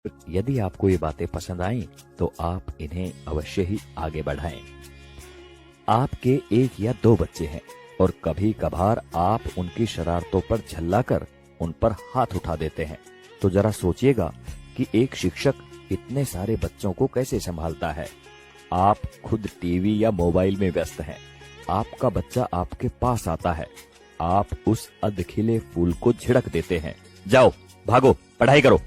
यदि आपको ये बातें पसंद आईं, तो आप इन्हें अवश्य ही आगे बढ़ाएं। आपके 1 या 2 बच्चे हैं और कभी कभार आप उनकी शरारतों पर झल्लाकर उन पर हाथ उठा देते हैं, तो जरा सोचिएगा कि एक शिक्षक इतने सारे बच्चों को कैसे संभालता है। आप खुद टीवी या मोबाइल में व्यस्त हैं, आपका बच्चा आपके पास आता है, आप उस अधखिले फूल को झिड़क देते हैं, जाओ भागो पढ़ाई करो।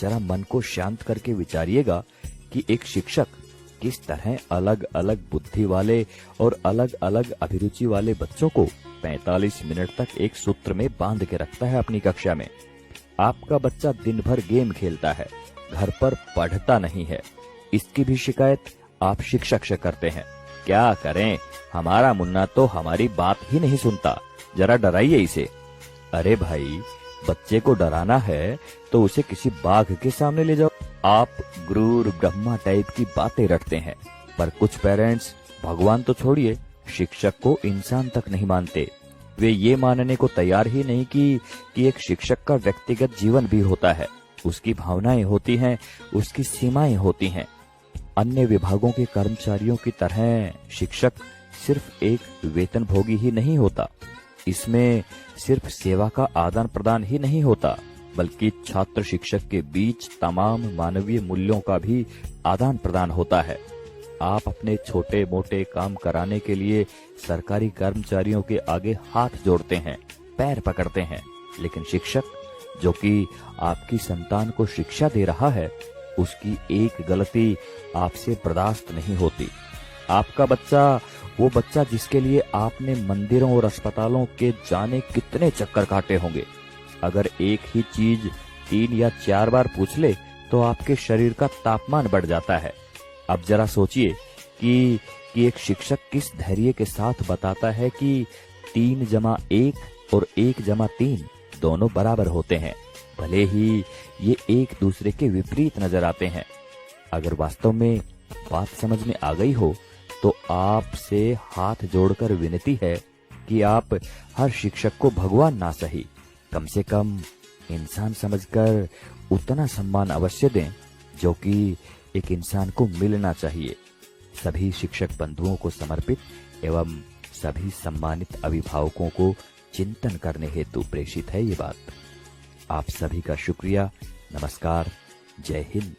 जरा मन को शांत करके विचारिएगा कि एक शिक्षक किस तरह अलग अलग बुद्धि वाले और अलग अलग अभिरुचि वाले बच्चों को 45 मिनट तक एक सूत्र में बांध के रखता है अपनी कक्षा में। आपका बच्चा दिन भर गेम खेलता है, घर पर पढ़ता नहीं है, इसकी भी शिकायत आप शिक्षक से करते हैं। क्या करें, हमारा मुन्ना तो हमारी बात ही नहीं सुनता, जरा डराइए इसे। अरे भाई, बच्चे को डराना है तो उसे किसी बाघ के सामने ले जाओ। आप गुरूर ब्रह्मा टाइप की बातें रटते हैं, पर कुछ पेरेंट्स भगवान तो छोड़िए, शिक्षक को इंसान तक नहीं मानते। वे ये मानने को तैयार ही नहीं कि एक शिक्षक का व्यक्तिगत जीवन भी होता है, उसकी भावनाएं होती हैं, उसकी सीमाएं होती हैं। अन्य विभागों के कर्मचारियों की तरह शिक्षक सिर्फ एक वेतनभोगी ही नहीं होता, इसमें सिर्फ सेवा का आदान प्रदान ही नहीं होता, बल्कि छात्र शिक्षक के बीच तमाम मानवीय मूल्यों का भी आदान प्रदान होता है। आप अपने छोटे मोटे काम कराने के लिए सरकारी कर्मचारियों के आगे हाथ जोड़ते हैं, पैर पकड़ते हैं, लेकिन शिक्षक जो कि आपकी संतान को शिक्षा दे रहा है, उसकी एक गलती आपसे बर्दाश्त नहीं होती। आपका बच्चा, वो बच्चा जिसके लिए आपने मंदिरों और अस्पतालों के जाने कितने चक्कर काटे होंगे, अगर एक ही चीज 3 या 4 बार पूछ ले तो आपके शरीर का तापमान बढ़ जाता है। अब जरा सोचिए कि एक शिक्षक किस धैर्य के साथ बताता है कि 3 जमा 1 और 1 जमा 3 दोनों बराबर होते हैं, भले ही ये एक दूसरे के विपरीत नजर आते हैं। अगर वास्तव में बात समझ में आ गई हो तो आपसे हाथ जोड़कर विनती है कि आप हर शिक्षक को भगवान ना सही, कम से कम इंसान समझकर उतना सम्मान अवश्य दें जो कि एक इंसान को मिलना चाहिए। सभी शिक्षक बंधुओं को समर्पित एवं सभी सम्मानित अभिभावकों को चिंतन करने हेतु प्रेषित है ये बात। आप सभी का शुक्रिया। नमस्कार। जय हिंद।